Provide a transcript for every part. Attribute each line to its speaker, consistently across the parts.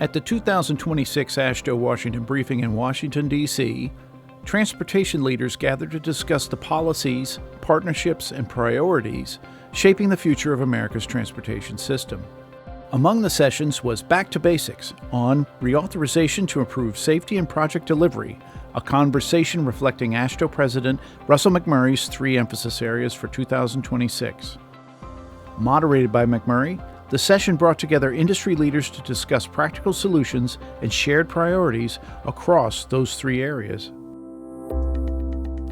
Speaker 1: At the 2026 AASHTO Washington briefing in Washington, D.C., transportation leaders gathered to discuss the policies, partnerships, and priorities shaping the future of America's transportation system. Among the sessions was Back to Basics on Reauthorization to Improve Safety and Project Delivery, a conversation reflecting AASHTO President Russell McMurry's 3 emphasis areas for 2026. Moderated by McMurray, the session brought together industry leaders to discuss practical solutions and shared priorities across those 3 areas.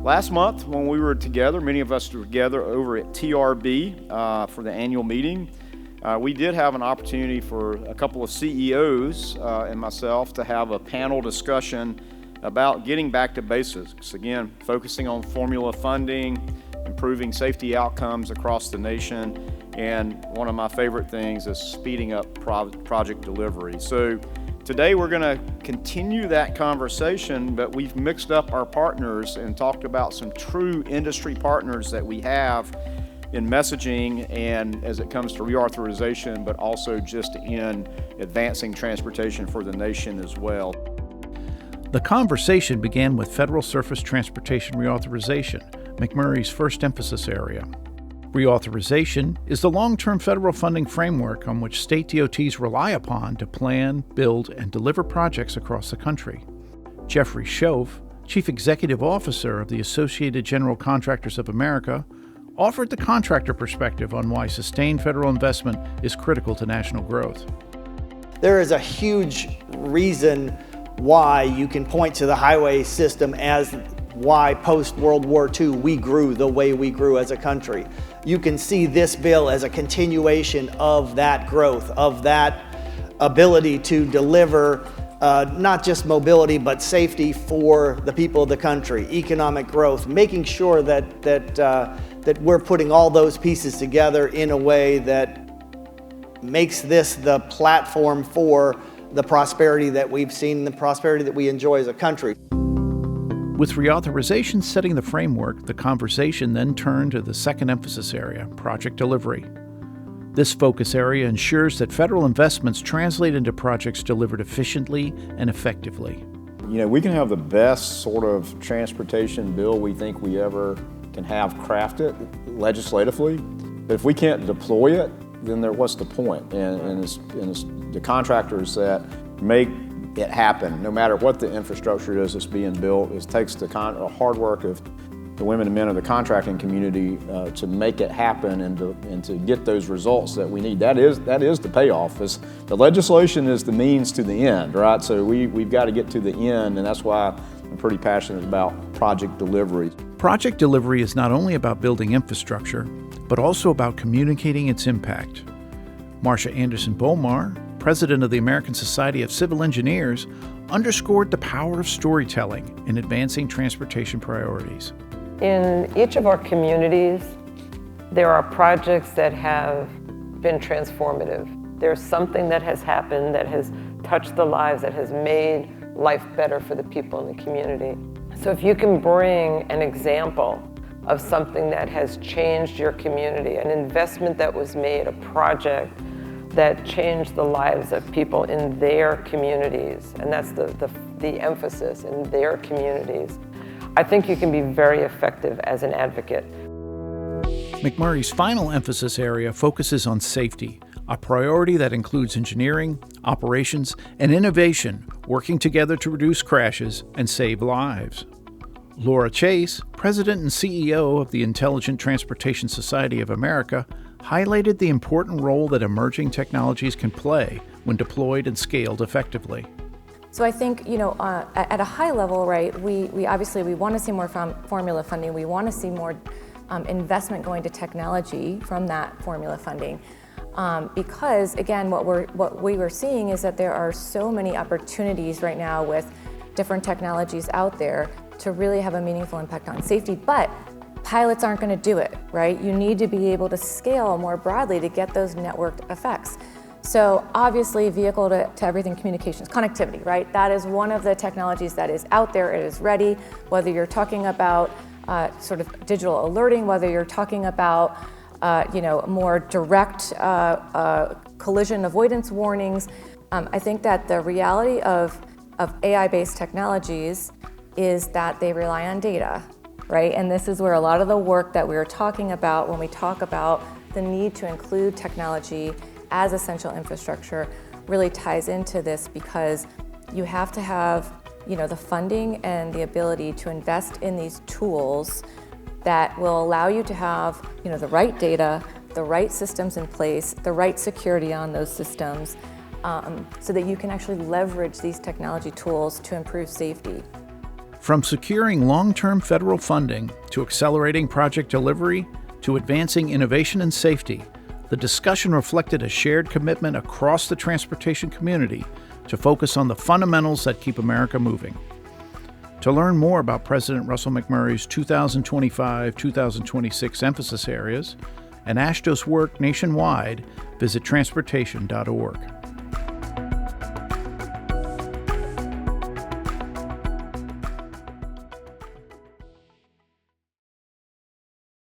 Speaker 2: Last month, when we were together, many of us were together over at TRB for the annual meeting. We did have an opportunity for a couple of CEOs and myself to have a panel discussion about getting back to basics. Again, focusing on formula funding, improving safety outcomes across the nation, and one of my favorite things is speeding up project delivery. So today we're going to continue that conversation, but we've mixed up our partners and talked about some true industry partners that we have in messaging and as it comes to reauthorization, but also just in advancing transportation for the nation as well.
Speaker 1: The conversation began with federal surface transportation reauthorization, McMurry's first emphasis area. Reauthorization is the long-term federal funding framework on which state DOTs rely upon to plan, build, and deliver projects across the country. Jeffrey Schoaf, Chief Executive Officer of the Associated General Contractors of America, offered the contractor perspective on why sustained federal investment is critical to national growth.
Speaker 3: There is a huge reason why you can point to the highway system as why post-World War II we grew the way we grew as a country. You can see this bill as a continuation of that growth, of that ability to deliver not just mobility, but safety for the people of the country, economic growth, making sure that we're putting all those pieces together in a way that makes this the platform for the prosperity that we've seen, the prosperity that we enjoy as a country.
Speaker 1: With reauthorization setting the framework, the conversation then turned to the second emphasis area, project delivery. This focus area ensures that federal investments translate into projects delivered efficiently and effectively.
Speaker 2: You know, we can have the best sort of transportation bill we think we ever can have crafted legislatively, but if we can't deploy it, then what's the point? And it's the contractors that make it happen, no matter what the infrastructure is that's being built. It takes the hard work of the women and men of the contracting community to make it happen and to get those results that we need. That is the payoff. The legislation is the means to the end, right? So we've got to get to the end, and that's why I'm pretty passionate about project delivery.
Speaker 1: Project delivery is not only about building infrastructure, but also about communicating its impact. Marcia Anderson-Bomar, president of the American Society of Civil Engineers, underscored the power of storytelling in advancing transportation priorities.
Speaker 4: In each of our communities, there are projects that have been transformative. There's something that has happened that has touched the lives, that has made life better for the people in the community. So if you can bring an example of something that has changed your community, an investment that was made, a project that changed the lives of people in their communities, and that's the emphasis, in their communities, I think you can be very effective as an advocate.
Speaker 1: McMurry's final emphasis area focuses on safety, a priority that includes engineering, operations, and innovation working together to reduce crashes and save lives. Laura Chase, President and CEO of the Intelligent Transportation Society of America, highlighted the important role that emerging technologies can play when deployed and scaled effectively.
Speaker 5: So I think, at a high level, right, we obviously want to see more formula funding. We want to see more investment going to technology from that formula funding. Because again, what we were seeing is that there are so many opportunities right now with different technologies out there to really have a meaningful impact on safety, but pilots aren't going to do it, right? You need to be able to scale more broadly to get those networked effects. So obviously vehicle to everything communications, connectivity, right? That is one of the technologies that is out there, it is ready, whether you're talking about sort of digital alerting, whether you're talking about more direct collision avoidance warnings. I think that the reality of AI-based technologies is that they rely on data, right? And this is where a lot of the work that we were talking about when we talk about the need to include technology as essential infrastructure really ties into this, because you have to have, the funding and the ability to invest in these tools that will allow you to have, the right data, the right systems in place, the right security on those systems, so that you can actually leverage these technology tools to improve safety.
Speaker 1: From securing long-term federal funding to accelerating project delivery to advancing innovation and safety, the discussion reflected a shared commitment across the transportation community to focus on the fundamentals that keep America moving. To learn more about President Russell McMurry's 2025-2026 emphasis areas and AASHTO's work nationwide, visit transportation.org.